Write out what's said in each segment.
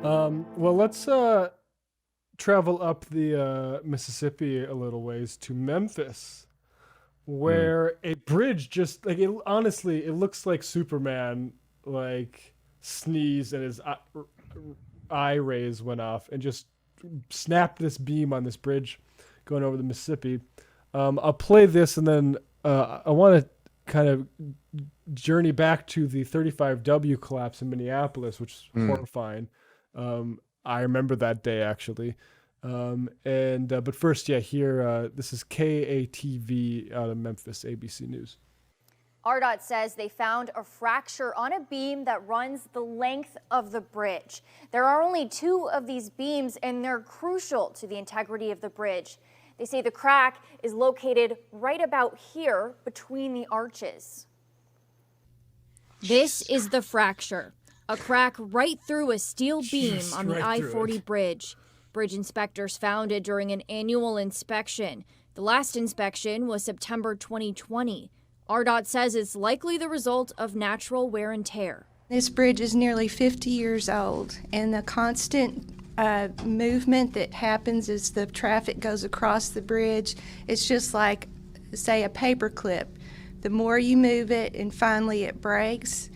Well, let's travel up the Mississippi a little ways to Memphis, Mm. where a bridge just like it honestly it looks like Superman like sneezed and his eye rays went off and just snapped this beam on this bridge going over the Mississippi. I'll play this and then I want to kind of journey back to the 35W collapse in Minneapolis, which is Mm. horrifying. I remember that day actually. And but first, yeah, here this is KATV out of Memphis, ABC News. RDOT says they found a fracture on a beam that runs the length of the bridge. There are only 2 of these beams, and they're crucial to the integrity of the bridge. They say the crack is located right about here between the arches. This is the fracture, a crack right through a steel beam Just on the right through I-40 it. bridge. Bridge inspectors found it during an annual inspection. The last inspection was September 2020. RDOT says it's likely the result of natural wear and tear. This bridge is nearly 50 years old, and the constant movement that happens as the traffic goes across the bridge, it's just like, say, a paper clip. The more you move it, and finally it breaks.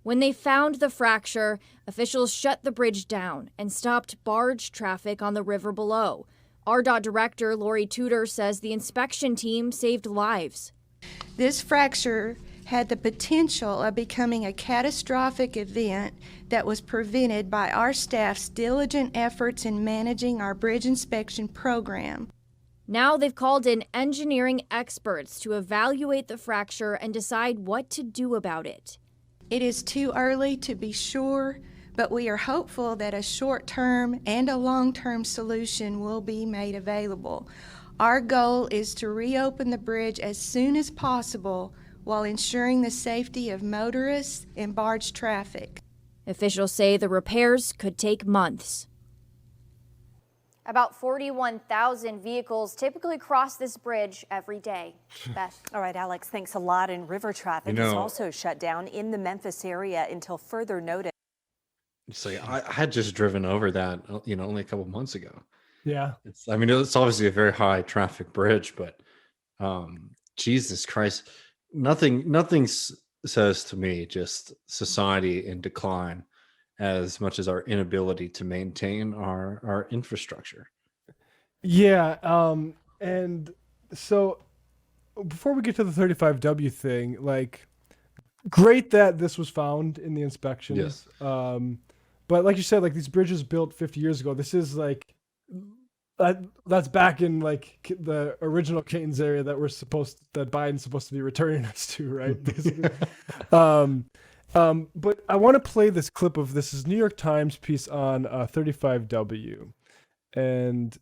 When they found the fracture, officials shut the bridge down and stopped barge traffic on the river below. RDOT Director Lori Tudor says the inspection team saved lives. This fracture had the potential of becoming a catastrophic event that was prevented by our staff's diligent efforts in managing our bridge inspection program. Now they've called in engineering experts to evaluate the fracture and decide what to do about it. It is too early to be sure, but we are hopeful that a short-term and a long-term solution will be made available. Our goal is to reopen the bridge as soon as possible while ensuring the safety of motorists and barge traffic. Officials say the repairs could take months. About 41,000 vehicles typically cross this bridge every day. Beth. All right, Alex, thanks a lot. And river traffic is also shut down in the Memphis area until further notice. It's like I had just driven over that, only a couple months ago. Yeah. It's obviously a very high traffic bridge, but Jesus Christ, nothing says to me just society in decline as much as our inability to maintain our infrastructure. Yeah. And so before we get to the 35W thing, like, great that this was found in the inspections. Yes. But like you said, like these bridges built 50 years ago, this is like that's back in like the original Canes area that Biden's supposed to be returning us to, right? Basically. But I want to play this clip of this is New York Times piece on 35W, and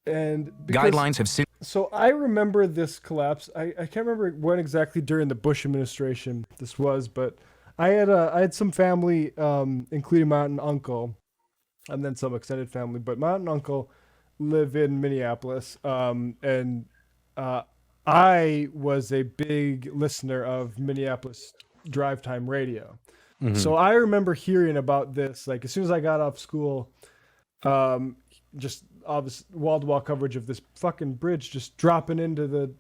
guidelines have since. So I remember this collapse. I can't remember when exactly during the Bush administration this was, but I had some family, including my aunt and uncle, and then some extended family. But my aunt and uncle live in Minneapolis, and I was a big listener of Minneapolis drive time radio. Mhm. So I remember hearing about this, like as soon as I got off school, just obvious wall-to-wall coverage of this fucking bridge just dropping into the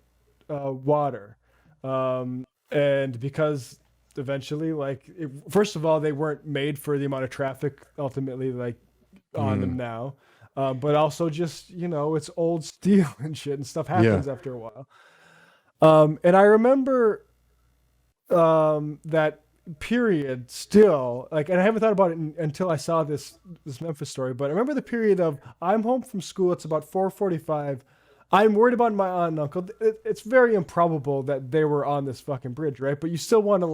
water. And because eventually, first of all, they weren't made for the amount of traffic ultimately, like on them now. But also just, it's old steel and shit and stuff happens after a while. And I remember that period still, and I haven't thought about it until I saw this Memphis story, but I remember the period of I'm home from school, it's about 4:45. I'm worried about my aunt and uncle. It's very improbable that they were on this fucking bridge, right? But you still want to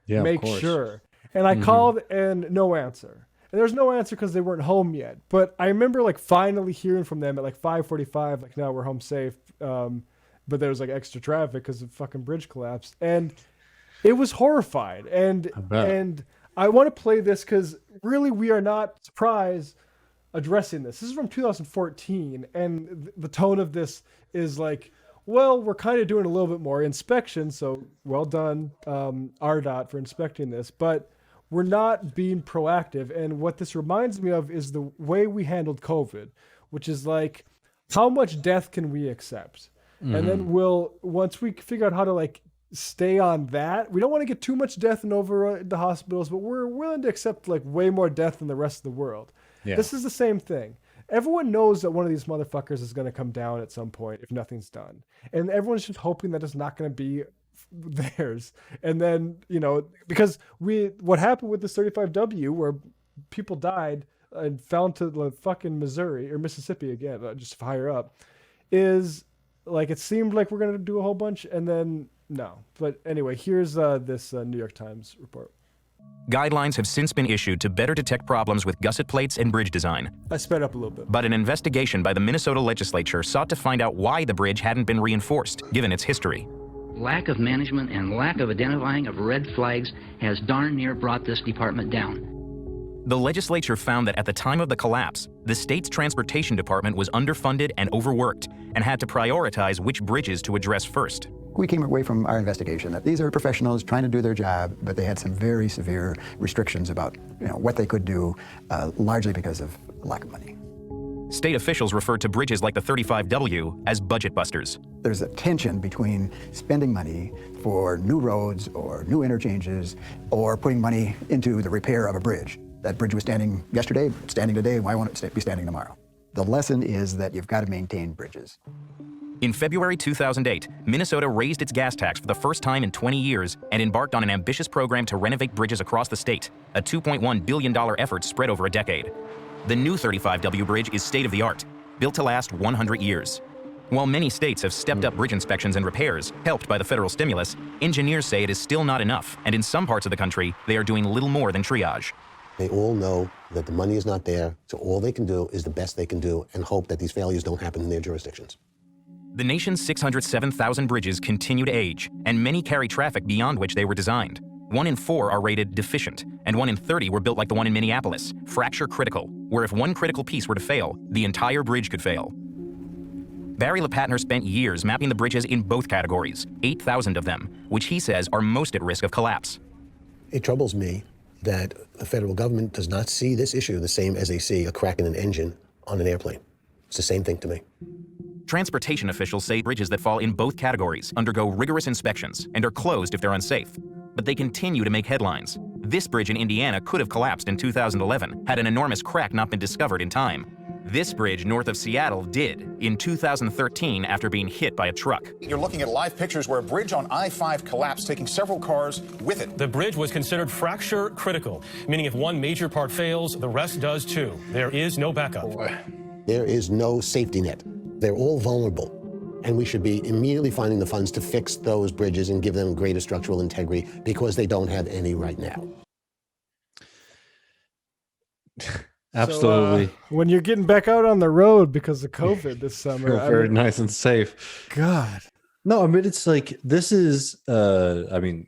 make sure. And I called and no answer. And there's no answer because they weren't home yet. But I remember finally hearing from them at 5:45, no, we're home safe. But there was extra traffic because the fucking bridge collapsed. And it was horrified. And I want to play this because really we are not surprised addressing this. This is from 2014. And the tone of this is well, we're kind of doing a little bit more inspection, so well done, RDOT, for inspecting this, but we're not being proactive. And what this reminds me of is the way we handled COVID, which is like, how much death can we accept? And then once we figure out how to like stay on that, we don't want to get too much death and over the hospitals, but we're willing to accept like way more death than the rest of the world. Yeah. This is the same thing. Everyone knows that one of these motherfuckers is going to come down at some point if nothing's done. And everyone's just hoping that it's not going to be theirs. And then, because what happened with this 35W where people died and fell into the fucking Missouri or Mississippi again, just higher up, is like, it seemed like we're going to do a whole bunch and then no. But anyway, here's this New York Times report. Guidelines have since been issued to better detect problems with gusset plates and bridge design. I sped up a little bit. But an investigation by the Minnesota legislature sought to find out why the bridge hadn't been reinforced, given its history. Lack of management and lack of identifying of red flags has darn near brought this department down. The legislature found that at the time of the collapse, the state's transportation department was underfunded and overworked and had to prioritize which bridges to address first. We came away from our investigation that these are professionals trying to do their job, but they had some very severe restrictions about what they could do, largely because of lack of money. State officials referred to bridges like the 35W as budget busters. There's a tension between spending money for new roads or new interchanges or putting money into the repair of a bridge. That bridge was standing yesterday, standing today, why won't it be standing tomorrow? The lesson is that you've got to maintain bridges. In February 2008, Minnesota raised its gas tax for the first time in 20 years and embarked on an ambitious program to renovate bridges across the state, a $2.1 billion effort spread over a decade. The new 35W bridge is state-of-the-art, built to last 100 years. While many states have stepped up bridge inspections and repairs, helped by the federal stimulus, engineers say it is still not enough, and in some parts of the country, they are doing little more than triage. They all know that the money is not there, so all they can do is the best they can do and hope that these failures don't happen in their jurisdictions. The nation's 607,000 bridges continue to age, and many carry traffic beyond which they were designed. 1 in 4 are rated deficient, and 1 in 30 were built like the one in Minneapolis, fracture critical, where if one critical piece were to fail, the entire bridge could fail. Barry LePatner spent years mapping the bridges in both categories, 8,000 of them, which he says are most at risk of collapse. It troubles me that the federal government does not see this issue the same as they see a crack in an engine on an airplane. It's the same thing to me. Transportation officials say bridges that fall in both categories undergo rigorous inspections and are closed if they're unsafe. But they continue to make headlines. This bridge in Indiana could have collapsed in 2011 had an enormous crack not been discovered in time. This bridge north of Seattle did in 2013 after being hit by a truck. You're looking at live pictures where a bridge on I-5 collapsed, taking several cars with it. The bridge was considered fracture critical, meaning if one major part fails, the rest does too. There is no backup. There is no safety net. They're all vulnerable, and we should be immediately finding the funds to fix those bridges and give them greater structural integrity because they don't have any right now. Absolutely. So, when you're getting back out on the road because of COVID this summer, very nice and safe. God. No, I mean, it's like, this is, the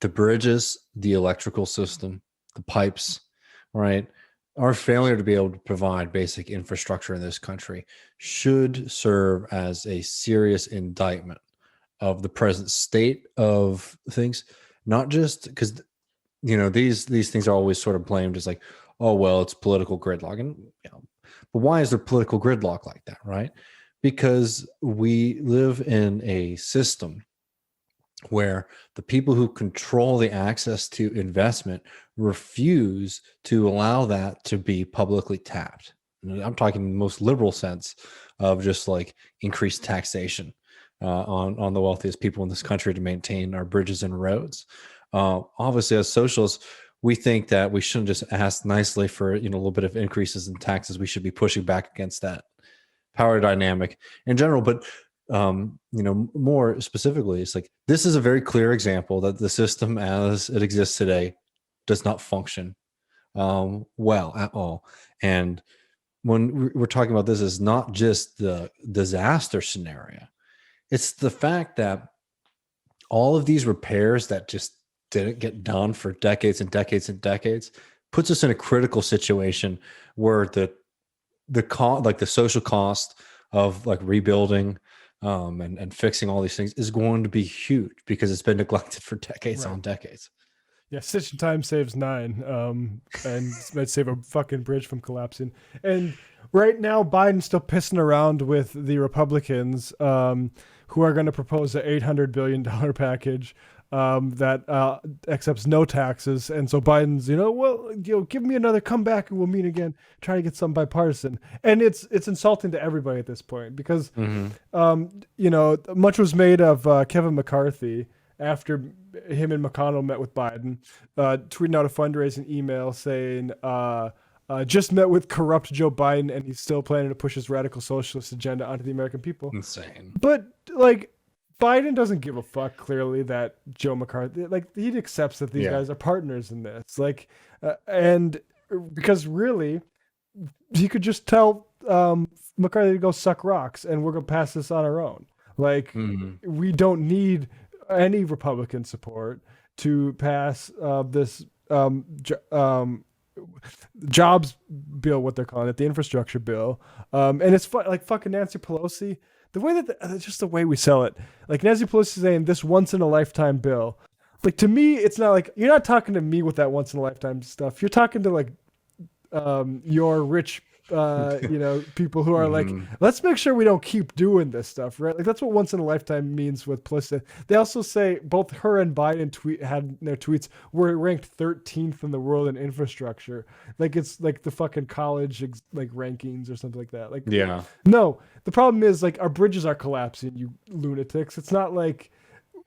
bridges, the electrical system, the pipes, right? Our failure to be able to provide basic infrastructure in this country should serve as a serious indictment of the present state of things, not just because, these things are always sort of blamed as like, oh, well, it's political gridlock. And, but why is there political gridlock like that, right? Because we live in a system where the people who control the access to investment refuse to allow that to be publicly tapped. I'm talking in the most liberal sense of just like increased taxation on the wealthiest people in this country to maintain our bridges and roads. Obviously, as socialists, we think that we shouldn't just ask nicely for a little bit of increases in taxes. We should be pushing back against that power dynamic in general. But more specifically, it's like, this is a very clear example that the system as it exists today does not function well at all. And when we're talking about this, is not just the disaster scenario. It's the fact that all of these repairs that just didn't get done for decades and decades and decades puts us in a critical situation where the social cost of like rebuilding and fixing all these things is going to be huge because it's been neglected for decades on decades. Yeah, Stitching Time saves 9, and might save a fucking bridge from collapsing. And right now, Biden's still pissing around with the Republicans, who are going to propose an $800 billion package that accepts no taxes. And so Biden's, give me another comeback and we'll meet again, try to get some bipartisan. And it's insulting to everybody at this point because, much was made of Kevin McCarthy after him and McConnell met with Biden, tweeting out a fundraising email saying, just met with corrupt Joe Biden and he's still planning to push his radical socialist agenda onto the American people. Insane. But Biden doesn't give a fuck clearly that Joe McCarthy, he accepts that these guys are partners in this. And because really he could just tell McCarthy to go suck rocks and we're going to pass this on our own. We don't need any Republican support to pass this jobs bill, what they're calling it, the infrastructure bill. And it's fucking Nancy Pelosi. The way that just the way we sell it, Nancy Pelosi saying this once in a lifetime bill. To me, it's not you're not talking to me with that once in a lifetime stuff. You're talking to your rich people who are let's make sure we don't keep doing this stuff, right? That's what once in a lifetime means with Pelosi. They also say both her and Biden had their tweets were ranked 13th in the world in infrastructure. It's the fucking college rankings or something like that. No, the problem is our bridges are collapsing, you lunatics. It's not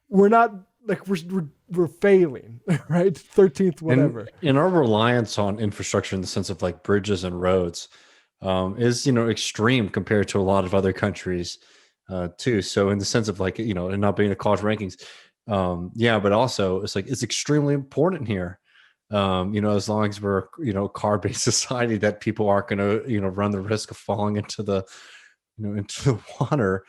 we're not we're failing, right? 13th, whatever. And our reliance on infrastructure in the sense of bridges and roads is extreme compared to a lot of other countries too. So in the sense of and not being a college rankings, but also it's extremely important here. As long as we're car-based society, that people aren't going to run the risk of falling into the water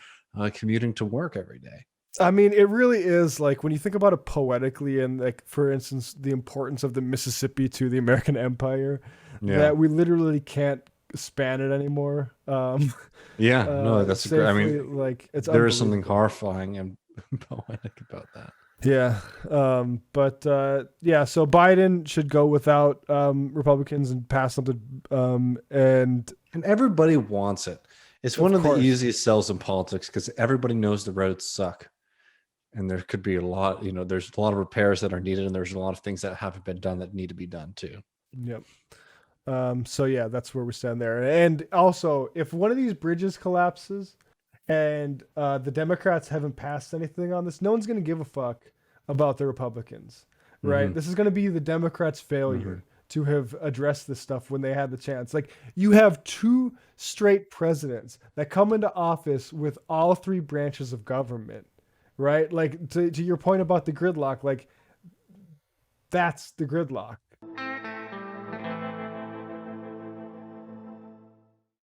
commuting to work every day. I mean, it really is when you think about it poetically, and for instance, the importance of the Mississippi to the American Empire, that we literally can't span it anymore. No, that's great. I mean, it's there is something horrifying and poetic about that. So Biden should go without Republicans and pass something, and everybody wants it. It's one of the easiest sells in politics because everybody knows the roads suck. And there could be a lot, there's a lot of repairs that are needed, and there's a lot of things that haven't been done that need to be done too. Yep. That's where we stand there. And also, if one of these bridges collapses and the Democrats haven't passed anything on this, no one's going to give a fuck about the Republicans, right? Mm-hmm. This is going to be the Democrats' failure to have addressed this stuff when they had the chance. You have 2 straight presidents that come into office with all 3 branches of government, right? To your point about the gridlock, that's the gridlock.